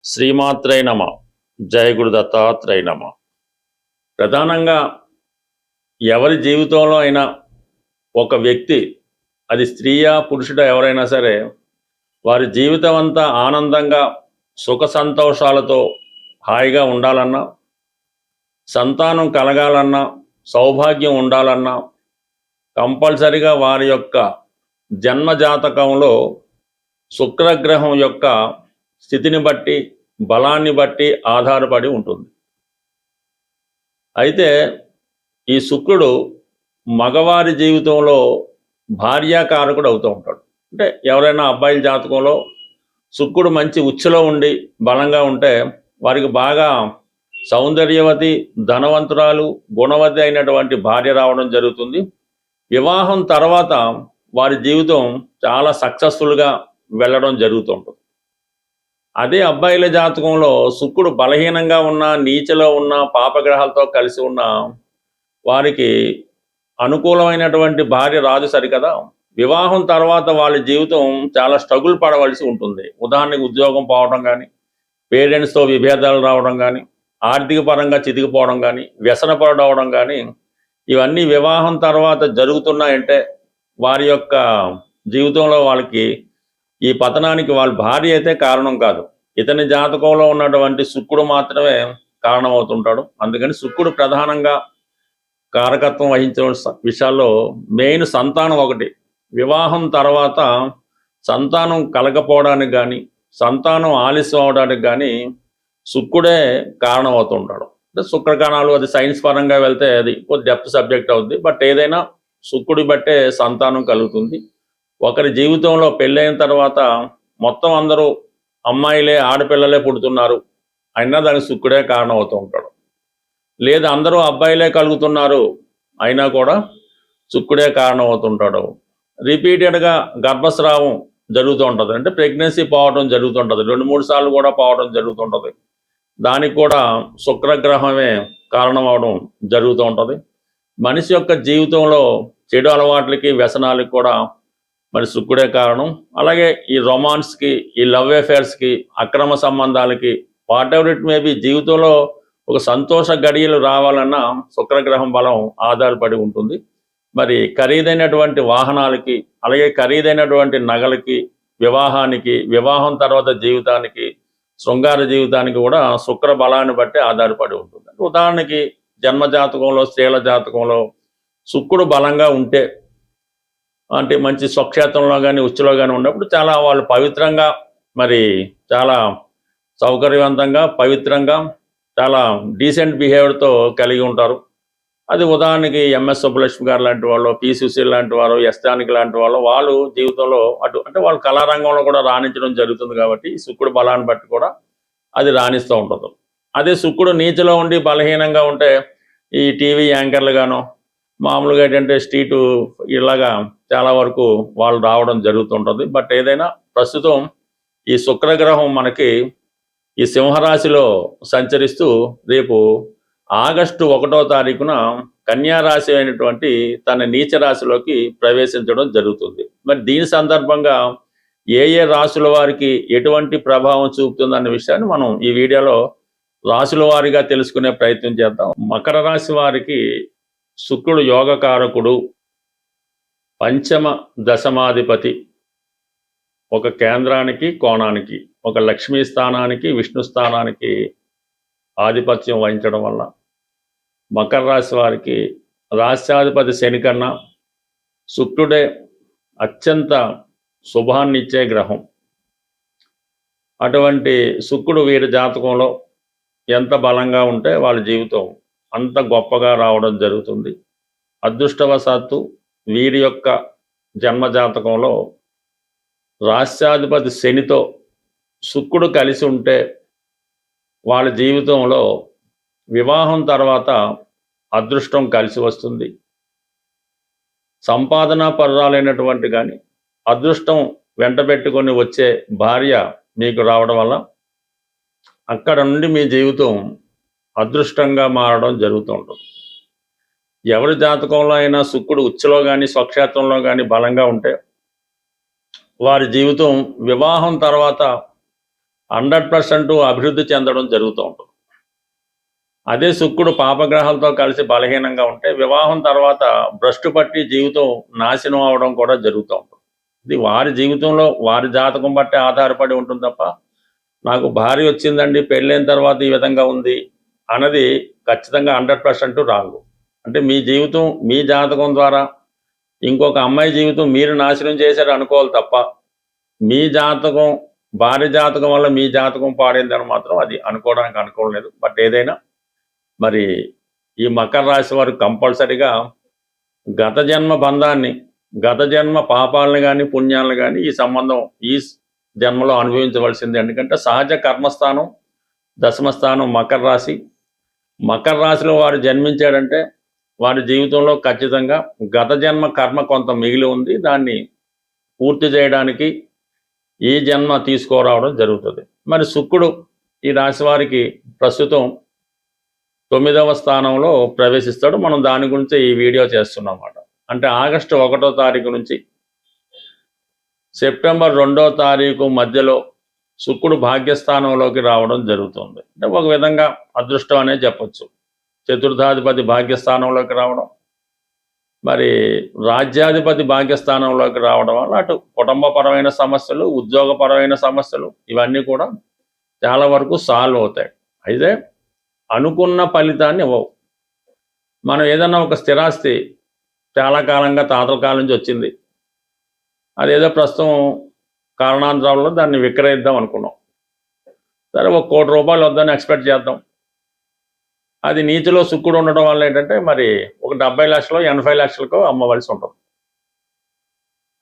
శ్రీమాత్రై నమ. జయ గురు దత్తాత్రేయ నమ. ప్రధానంగా ఎవరి జీవితంలో అయినా ఒక వ్యక్తి, అది స్త్రీయా పురుషుడా ఎవరైనా సరే, వారి జీవితం అంతా ఆనందంగా సుఖ సంతోషాలతో హాయిగా ఉండాలన్నా, సంతానం కలగాలన్నా, సౌభాగ్యం ఉండాలన్నా కంపల్సరిగా వారి యొక్క జన్మజాతకంలో శుక్రగ్రహం యొక్క స్థితిని బట్టి, బలాన్ని బట్టి ఆధారపడి ఉంటుంది. అయితే ఈ శుక్రుడు మగవారి జీవితంలో భార్యాకారకుడు అవుతూ ఉంటాడు. అంటే ఎవరైనా అబ్బాయిల జాతకంలో శుక్రుడు మంచి ఉచ్చులో ఉండి బలంగా ఉంటే వారికి బాగా సౌందర్యవతి, ధనవంతురాలు, గుణవతి అయినటువంటి భార్య రావడం జరుగుతుంది. వివాహం తర్వాత వారి జీవితం చాలా సక్సెస్ఫుల్గా వెళ్ళడం జరుగుతుంటుంది. అదే అబ్బాయిల జాతకంలో శుక్రుడు బలహీనంగా ఉన్న, నీచలో ఉన్న, పాపగ్రహాలతో కలిసి ఉన్న వారికి అనుకూలమైనటువంటి భార్య రాదు సరికదా. వివాహం తర్వాత వాళ్ళ జీవితం చాలా స్ట్రగుల్ పడవలసి ఉంటుంది. ఉదాహరణకు ఉద్యోగం పోవడం కానీ, పేరెంట్స్తో విభేదాలు రావడం కానీ, ఆర్థిక పరంగా చితికిపోవడం కానీ, వ్యసనపడవడం కానీ, ఇవన్నీ వివాహం తర్వాత జరుగుతున్నాయంటే వారి యొక్క జీవితంలో వాళ్ళకి ఈ పతనానికి వాళ్ళ భార్య అయితే కారణం కాదు. ఇతని జాతకంలో ఉన్నటువంటి శుక్రుడు మాత్రమే కారణమవుతుంటాడు. అందుకని శుక్రుడు ప్రధానంగా కారకత్వం వహించిన విషయాల్లో మెయిన్ సంతానం ఒకటి. వివాహం తర్వాత సంతానం కలగపోవడానికి కానీ, సంతానం ఆలస్యం అవడానికి కానీ శుక్రుడే కారణం అవుతుంటాడు. అంటే శుక్రకణాలు, అది సైన్స్ పరంగా వెళ్తే అది డెప్త్ సబ్జెక్ట్ అవుతుంది. బట్ ఏదైనా శుక్రుడి బట్టే సంతానం కలుగుతుంది. ఒకరి జీవితంలో పెళ్ళైన తర్వాత మొత్తం అందరూ అమ్మాయిలే, ఆడపిల్లలే పుడుతున్నారు అయినా దానికి శుక్రుడే కారణం అవుతూ ఉంటాడు. లేదా అందరూ అబ్బాయిలే కలుగుతున్నారు అయినా కూడా శుక్రుడే కారణం అవుతుంటాడు. రిపీటెడ్గా గర్భస్రావం జరుగుతూ ఉంటుంది, అంటే ప్రెగ్నెన్సీ పోవడం జరుగుతుంటుంది, 2-3 సార్లు కూడా పోవడం జరుగుతుంటుంది. దానికి కూడా శుక్రగ్రహమే కారణం అవడం జరుగుతూ ఉంటుంది. మనిషి యొక్క జీవితంలో చెడు అలవాట్లకి, వ్యసనాలకి కూడా మరి శుక్రుడే కారణం. అలాగే ఈ రొమాన్స్కి, ఈ లవ్ అఫేర్స్కి, అక్రమ సంబంధాలకి, వాట్ ఎవర్ ఇట్ మేబీ, జీవితంలో ఒక సంతోష గడియలు రావాలన్నా శుక్రగ్రహం బలం ఆధారపడి ఉంటుంది. మరి ఖరీదైనటువంటి వాహనాలకి, అలాగే ఖరీదైనటువంటి నగలకి, వివాహానికి, వివాహం తర్వాత జీవితానికి, శృంగార జీవితానికి కూడా శుక్ర బలాన్ని బట్టి ఆధారపడి ఉంటుంది. ఉదాహరణకి జన్మజాతకంలో, స్త్రీల జాతకంలో శుక్రుడు బలంగా ఉంటే, అంటే మంచి స్వక్షేత్రంలో కానీ, ఉచ్చులో కానీ ఉన్నప్పుడు చాలా వాళ్ళు పవిత్రంగా, మరి చాలా సౌకర్యవంతంగా, పవిత్రంగా, చాలా డీసెంట్ బిహేవియర్తో కలిగి ఉంటారు. అది ఉదాహరణకి ఎంఎస్ సుబ్బలక్ష్మి గారు లాంటి వాళ్ళు, పి సుశీల్ లాంటి వారు, ఎస్ జానకి లాంటి వాళ్ళు జీవితంలో అంటే వాళ్ళు కళారంగంలో కూడా రాణించడం జరుగుతుంది. కాబట్టి శుక్రుడు బలాన్ని బట్టి కూడా అది రాణిస్తూ ఉంటుంది. అదే శుక్రుడు నీచలో ఉండి బలహీనంగా ఉంటే ఈ టీవీ యాంకర్లుగానో, మామూలుగా ఏంటంటే స్ట్రీటు, ఇలాగా చాలా వరకు వాళ్ళు రావడం జరుగుతుంటుంది. బట్ ఏదైనా ప్రస్తుతం ఈ శుక్రగ్రహం మనకి ఈ సింహరాశిలో సంచరిస్తూ రేపు ఆగస్టు 1వ తారీఖున కన్యారాశి అయినటువంటి తన నీచ రాశిలోకి ప్రవేశించడం జరుగుతుంది. మరి దీని సందర్భంగా ఏ ఏ రాశుల వారికి ఎటువంటి ప్రభావం చూపుతుందన్న విషయాన్ని మనం ఈ వీడియోలో రాశుల వారిగా తెలుసుకునే ప్రయత్నం చేద్దాం. మకర రాశి వారికి శుక్రుడు యోగకారకుడు, పంచమ దశమాధిపతి, ఒక కేంద్రానికి, కోణానికి, ఒక లక్ష్మీ స్థానానికి, విష్ణు స్థానానికి ఆధిపత్యం వహించడం వల్ల మకర రాశి వారికి రాశ్యాధిపతి శని కన్నా శుక్రుడే అత్యంత శుభాన్నిచ్చే గ్రహం. అటువంటి శుక్రుడు వీరి జాతకంలో ఎంత బలంగా ఉంటే వాళ్ళ జీవితం అంత గొప్పగా రావడం జరుగుతుంది. అదృష్టవశాత్తు వీరి యొక్క జన్మజాతకంలో రాశ్యాధిపతి శనితో శుక్రుడు కలిసి ఉంటే వాళ్ళ జీవితంలో వివాహం తర్వాత అదృష్టం కలిసి వస్తుంది. సంపాదన పరురాలైనటువంటి కానీ అదృష్టం వెంట పెట్టుకొని వచ్చే భార్య మీకు రావడం వల్ల అక్కడ నుండి మీ జీవితం అదృష్టంగా మారడం జరుగుతూ ఉంటుంది. ఎవరి జాతకంలో అయినా శుక్రుడు ఉచ్చులో కానీ, స్వక్షేత్రంలో కానీ బలంగా ఉంటే వారి జీవితం వివాహం తర్వాత 100% అభివృద్ధి చెందడం జరుగుతూ ఉంటుంది. అదే శుక్రుడు పాపగ్రహాలతో కలిసి బలహీనంగా ఉంటే వివాహం తర్వాత భ్రష్టు పట్టి జీవితం నాశనం అవడం కూడా జరుగుతూ ఉంటుంది. ఇది వారి జీవితంలో వారి జాతకం బట్టి ఆధారపడి ఉంటుంది తప్ప నాకు భార్య వచ్చిందండి పెళ్ళైన తర్వాత ఈ విధంగా ఉంది అన్నది ఖచ్చితంగా 100% రాంగ్. అంటే మీ జీవితం మీ జాతకం ద్వారా ఇంకొక అమ్మాయి జీవితం మీరు నాశనం చేశారు అనుకోవాలి తప్ప మీ జాతకం భార్య జాతకం వల్ల మీ జాతకం పాడైందని మాత్రం అది అనుకోవడానికి అనుకోలేదు. బట్ ఏదైనా మరి ఈ మకర రాశి వారు కంపల్సరిగా గత జన్మ బంధాన్ని గత జన్మ పాపాలను కానీ పుణ్యాలను కానీ ఈ సంబంధం ఈ జన్మలో అనుభవించవలసింది. ఎందుకంటే సహజ కర్మస్థానం దశమస్థానం మకర రాశి. మకర రాశిలో వారు జన్మించాడంటే వారి జీవితంలో ఖచ్చితంగా గత జన్మ కర్మ కొంత మిగిలి ఉంది. దాన్ని పూర్తి చేయడానికి ఈ జన్మ తీసుకురావడం జరుగుతుంది. మరి శుక్రుడు ఈ రాశి వారికి ప్రస్తుతం 9వ స్థానంలో ప్రవేశిస్తాడు. మనం దాని గురించి ఈ వీడియో చేస్తున్నమాట. అంటే ఆగస్టు 1వ తారీఖు నుంచి సెప్టెంబర్ 2వ తారీఖు మధ్యలో శుక్రుడు భాగ్యస్థానంలోకి రావడం జరుగుతుంది. అంటే ఒక విధంగా అదృష్టం అనే చెప్పచ్చు. చతుర్థాధిపతి భాగ్యస్థానంలోకి రావడం, మరి రాజ్యాధిపతి భాగ్యస్థానంలోకి రావడం వల్ల అటు కుటుంబపరమైన సమస్యలు ఉద్యోగపరమైన సమస్యలు ఇవన్నీ కూడా చాలా వరకు సాల్వ్ అవుతాయి. అయితే అనుకున్న ఫలితాన్ని ఇవ్వవు. మనం ఏదన్నా ఒక స్థిరాస్తి చాలా కాలంగా తాతల కాలం నుంచి వచ్చింది, అదేదో ప్రస్తుతం కారణాంతరాల్లో దాన్ని విక్రయిద్దాం అనుకున్నాం. సరే ఒక ₹1 కోటి వద్దని ఎక్స్పెక్ట్ చేద్దాం. అది నీతిలో శుక్రుడు ఉండడం వల్ల ఏంటంటే మరి ఒక 70 లక్షలు 80 లక్షలకు అమ్మవలసి ఉంటుంది.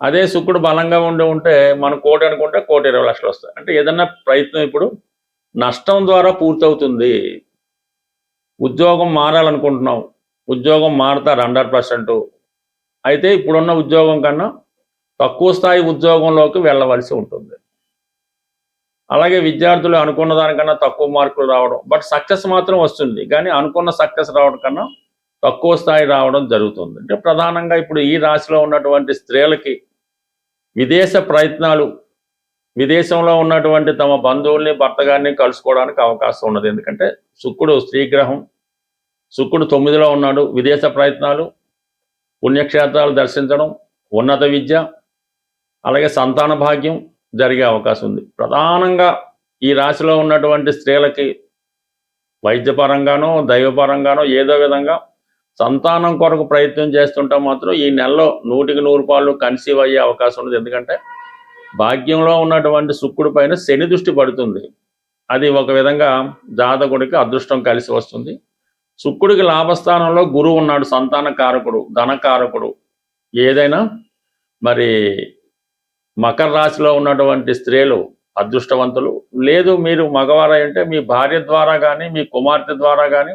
అదే శుక్రుడు బలంగా ఉంటే మనం 1 కోటి అనుకుంటే 1,20 లక్షలు వస్తాయి. అంటే ఏదన్నా ప్రయత్నం ఇప్పుడు నష్టం ద్వారా పూర్తవుతుంది. ఉద్యోగం మారాలనుకుంటున్నాం, ఉద్యోగం మారుతారు 100%. అయితే ఇప్పుడున్న ఉద్యోగం కన్నా తక్కువ స్థాయి ఉద్యోగంలోకి వెళ్ళవలసి ఉంటుంది. అలాగే విద్యార్థులు అనుకున్న దానికన్నా తక్కువ మార్కులు రావడం, బట్ సక్సెస్ మాత్రం వస్తుంది, కానీ అనుకున్న సక్సెస్ రావడం కన్నా తక్కువ స్థాయి రావడం జరుగుతుంది. అంటే ప్రధానంగా ఇప్పుడు ఈ రాశిలో ఉన్నటువంటి స్త్రీలకి విదేశ ప్రయత్నాలు, విదేశంలో ఉన్నటువంటి తమ బంధువుల్ని భర్త గారిని కలుసుకోవడానికి అవకాశం ఉన్నది. ఎందుకంటే శుక్రుడు స్త్రీగ్రహం, శుక్రుడు 9లో ఉన్నాడు. విదేశ ప్రయత్నాలు, పుణ్యక్షేత్రాలు దర్శించడం, ఉన్నత విద్య, అలాగే సంతాన భాగ్యం జరిగే అవకాశం ఉంది. ప్రధానంగా ఈ రాశిలో ఉన్నటువంటి స్త్రీలకి వైద్యపరంగానో దైవపరంగానో ఏదో విధంగా సంతానం కొరకు ప్రయత్నం చేస్తుంటే మాత్రం ఈ నెలలో 100% కన్సీవ్ అయ్యే అవకాశం ఉంది. ఎందుకంటే భాగ్యంలో ఉన్నటువంటి శుక్రుడి పైన శని దృష్టి పడుతుంది. అది ఒక విధంగా జాతకుడికి అదృష్టం కలిసి వస్తుంది. శుక్రుడికి లాభస్థానంలో గురువు ఉన్నాడు, సంతాన కారకుడు, ధనకారకుడు. ఏదైనా మరి మకర రాశిలో ఉన్నటువంటి స్త్రీలు అదృష్టవంతులు. లేదు మీరు మగవారై అంటే మీ భార్య ద్వారా కానీ మీ కుమార్తె ద్వారా కానీ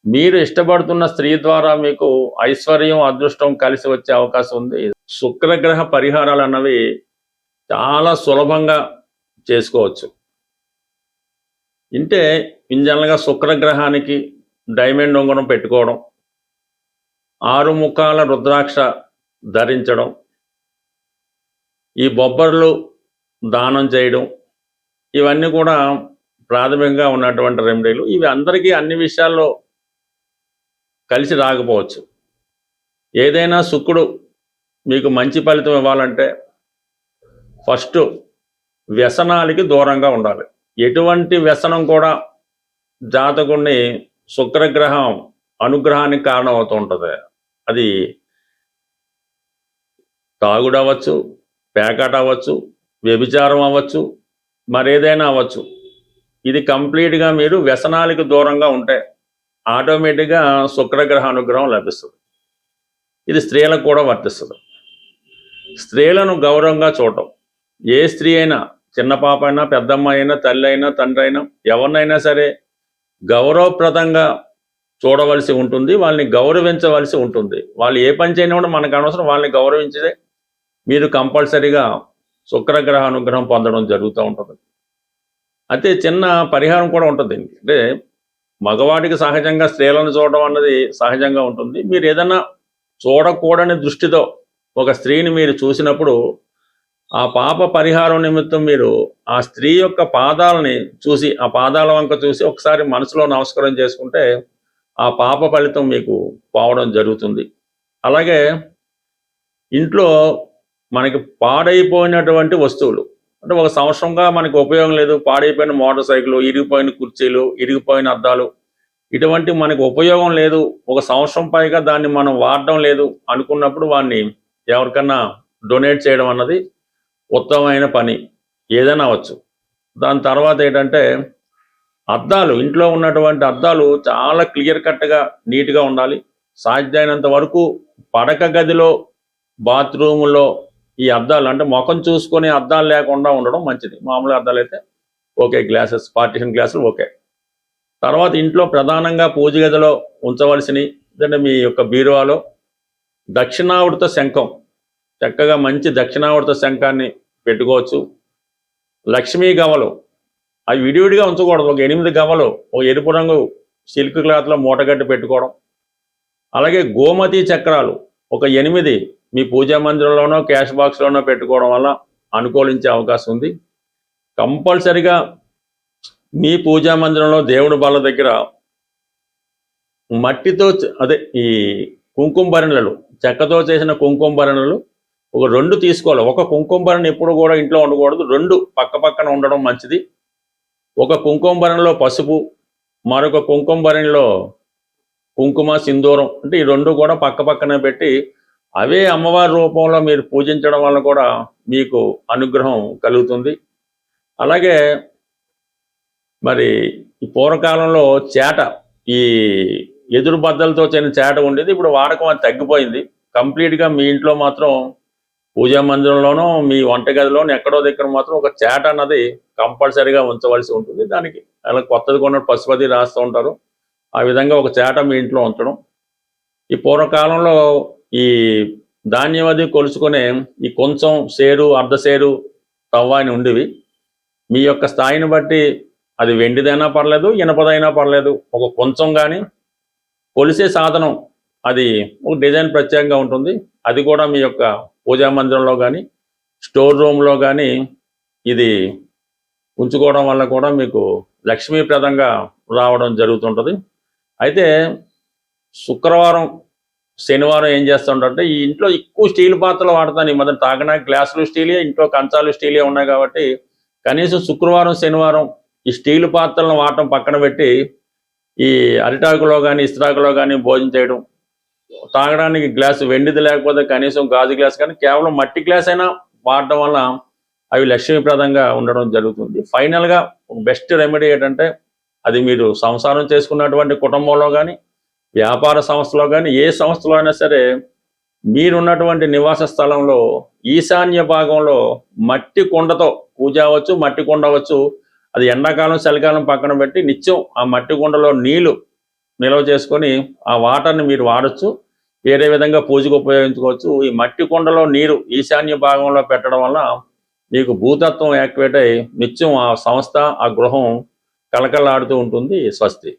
మీరు ఇష్టపడుతున్న స్త్రీ ద్వారా మీకు ఐశ్వర్యం అదృష్టం కలిసి వచ్చే అవకాశం ఉంది. శుక్రగ్రహ పరిహారాలు అన్నవి చాలా సులభంగా చేసుకోవచ్చు. ఇంటే జనరల్గా శుక్రగ్రహానికి డైమండ్ ఉంగరం పెట్టుకోవడం, 6 ముఖాల రుద్రాక్ష ధరించడం, ఈ బొబ్బర్లు దానం చేయడం, ఇవన్నీ కూడా ప్రాథమికంగా ఉన్నటువంటి రెమెడీలు. ఇవి అందరికీ అన్ని విషయాల్లో కలిసి రాకపోవచ్చు. ఏదైనా శుక్రుడు మీకు మంచి ఫలితం ఇవ్వాలంటే ఫస్ట్ వ్యసనాలకి దూరంగా ఉండాలి. ఎటువంటి వ్యసనం కూడా జాతకుడిని శుక్రగ్రహం అనుగ్రహానికి కారణం అవుతూ ఉంటుంది. అది తాగుడు అవ్వచ్చు, పేకాట అవ్వచ్చు, వ్యభిచారం అవ్వచ్చు, మరేదైనా అవ్వచ్చు. ఇది కంప్లీట్గా మీరు వ్యసనాలకు దూరంగా ఉంటే ఆటోమేటిక్గా శుక్రగ్రహ అనుగ్రహం లభిస్తుంది. ఇది స్త్రీలకు కూడా వర్తిస్తుంది. స్త్రీలను గౌరవంగా చూడటం, ఏ స్త్రీ అయినా, చిన్న పాప అయినా, పెద్దమ్మ అయినా, తల్లి అయినా, తండ్రి అయినా, ఎవరినైనా సరే గౌరవప్రదంగా చూడవలసి ఉంటుంది. వాళ్ళని గౌరవించవలసి ఉంటుంది. వాళ్ళు ఏ పని చేయని కూడా మనకు అనవసరం, వాళ్ళని గౌరవించదే మీరు కంపల్సరీగా శుక్రగ్రహ అనుగ్రహం పొందడం జరుగుతూ ఉంటుంది. అయితే చిన్న పరిహారం కూడా ఉంటుంది దీనికి. అంటే మగవాడికి సహజంగా స్త్రీలను చూడడం అన్నది సహజంగా ఉంటుంది. మీరు ఏదన్నా చూడకూడని దృష్టితో ఒక స్త్రీని మీరు చూసినప్పుడు ఆ పాప పరిహారం నిమిత్తం మీరు ఆ స్త్రీ యొక్క పాదాలని చూసి, ఆ పాదాల వంక చూసి ఒకసారి మనసులో నమస్కారం చేసుకుంటే ఆ పాప ఫలితం మీకు పోవడం జరుగుతుంది. అలాగే ఇంట్లో మనకి పాడైపోయినటువంటి వస్తువులు, అంటే ఒక సంవత్సరంగా మనకి ఉపయోగం లేదు, పాడైపోయిన మోటార్ సైకిల్, ఇరిగిపోయిన కుర్చీలు, ఇరిగిపోయిన అద్దాలు, ఇటువంటి మనకు ఉపయోగం లేదు, ఒక సంవత్సరం పైగా దాన్ని మనం వాడడం లేదు అనుకున్నప్పుడు వాడిని ఎవరికన్నా డొనేట్ చేయడం అన్నది ఉత్తమమైన పని, ఏదైనా అవ్వచ్చు. దాని తర్వాత ఏంటంటే అద్దాలు, ఇంట్లో ఉన్నటువంటి అద్దాలు చాలా క్లియర్ కట్గా నీట్గా ఉండాలి. సాధ్యమైనంత వరకు పడక గదిలో, బాత్రూములో ఈ అద్దాలు, అంటే ముఖం చూసుకొని అద్దాలు లేకుండా ఉండడం మంచిది. మామూలు అద్దాలు అయితే ఓకే, గ్లాసెస్, పార్టిషన్ గ్లాసులు ఓకే. తర్వాత ఇంట్లో ప్రధానంగా పూజ గదిలో ఉంచవలసినవి అంటే మీ యొక్క బీరువాలో దక్షిణావృత శంఖం, చక్కగా మంచి దక్షిణావృత శంఖాన్ని పెట్టుకోవచ్చు. లక్ష్మీ గవలు, అవి విడివిడిగా ఉంచకూడదు. ఒక 8 గవలు ఒక ఎరుపు రంగు సిల్క్ క్లాత్లో మూటగట్టి పెట్టుకోవడం. అలాగే గోమతి చక్రాలు ఒక 8 మీ పూజా మందిరంలోనో క్యాష్ బాక్స్లోనో పెట్టుకోవడం వల్ల అనుకూలించే అవకాశం ఉంది. కంపల్సరిగా మీ పూజా మందిరంలో దేవుడి బల్ల దగ్గర మట్టితో అదే ఈ కుంకుమ భరణలు, చెక్కతో చేసిన కుంకుమ భరణలు ఒక 2 తీసుకోవాలి. ఒక కుంకుమ భరణ ఎప్పుడు కూడా ఇంట్లో ఉండకూడదు, 2 పక్క పక్కన ఉండడం మంచిది. ఒక కుంకుమ భరణలో పసుపు, మరొక కుంకుమ భరణలో కుంకుమ, సింధూరం, అంటే ఈ 2 కూడా పక్క పక్కనే పెట్టి అవే అమ్మవారి రూపంలో మీరు పూజించడం వల్ల కూడా మీకు అనుగ్రహం కలుగుతుంది. అలాగే మరి ఈ పూర్వకాలంలో చేట, ఈ ఎదురు బద్దలతో చేసిన చేట ఉండేది, ఇప్పుడు వాడకం అది తగ్గిపోయింది. కంప్లీట్గా మీ ఇంట్లో మాత్రం పూజా మందిరంలోనో మీ వంటగదిలోనో ఎక్కడో దగ్గర మాత్రం ఒక చేట అన్నది కంపల్సరీగా ఉంచవలసి ఉంటుంది. దానికి అలా కొత్తది కొన్న పశుపతి రాస్తూ ఉంటారు, ఆ విధంగా ఒక చేట మీ ఇంట్లో ఉంచడం. ఈ పూర్వకాలంలో ఈ ధాన్యం అది కొలుచుకునే ఈ కొంచెం సేరు, అర్ధ సేరు తవ్వ అని ఉండేవి. మీ యొక్క స్థాయిని బట్టి అది వెండిదైనా పర్లేదు, ఇనపదైనా పర్లేదు, ఒక కొంచెం కానీ కొలిసే సాధనం అది ఒక డిజైన్ ప్రత్యేకంగా ఉంటుంది. అది కూడా మీ యొక్క పూజా మందిరంలో కానీ స్టోర్ రూమ్లో కానీ ఇది ఉంచుకోవడం వల్ల కూడా మీకు లక్ష్మీప్రదంగా రావడం జరుగుతుంటుంది. అయితే శుక్రవారం, శనివారం ఏం చేస్తుంటే ఈ ఇంట్లో ఎక్కువ స్టీల్ పాత్రలు వాడతాను. ఈ మధ్య తాగడానికి గ్లాసులు స్టీలే, ఇంట్లో కంచాలు స్టీలే ఉన్నాయి కాబట్టి కనీసం శుక్రవారం, శనివారం ఈ స్టీల్ పాత్రలను వాడటం పక్కన పెట్టి ఈ అరిటాకులో కానీ ఇస్త్రాకులో కానీ భోజనం చేయడం, తాగడానికి గ్లాసు వెండిది లేకపోతే కనీసం గాజు గ్లాస్ కానీ కేవలం మట్టి గ్లాస్ అయినా వాడటం వల్ల అవి లక్ష్మీప్రదంగా ఉండడం జరుగుతుంది. ఫైనల్గా బెస్ట్ రెమెడీ ఏంటంటే అది మీరు సంసారం చేసుకున్నటువంటి కుటుంబంలో కానీ వ్యాపార సంస్థలో కానీ ఏ సంస్థలో అయినా సరే మీరున్నటువంటి నివాస స్థలంలో ఈశాన్య భాగంలో మట్టి కుండతో పూజ అవ్వచ్చు, మట్టి కుండ అవ్వచ్చు, అది ఎండాకాలం చలికాలం పక్కన పెట్టి నిత్యం ఆ మట్టి కుండలో నీళ్లు నిల్వ చేసుకొని ఆ వాటర్ని మీరు వాడచ్చు. వేరే విధంగా పూజకు ఉపయోగించుకోవచ్చు. ఈ మట్టి కుండలో నీరు ఈశాన్య భాగంలో పెట్టడం వల్ల మీకు భూతత్వం యాక్టివేట్ అయ్యి నిత్యం ఆ సంస్థ, ఆ గృహం కలకలాడుతూ ఉంటుంది. స్వస్తి.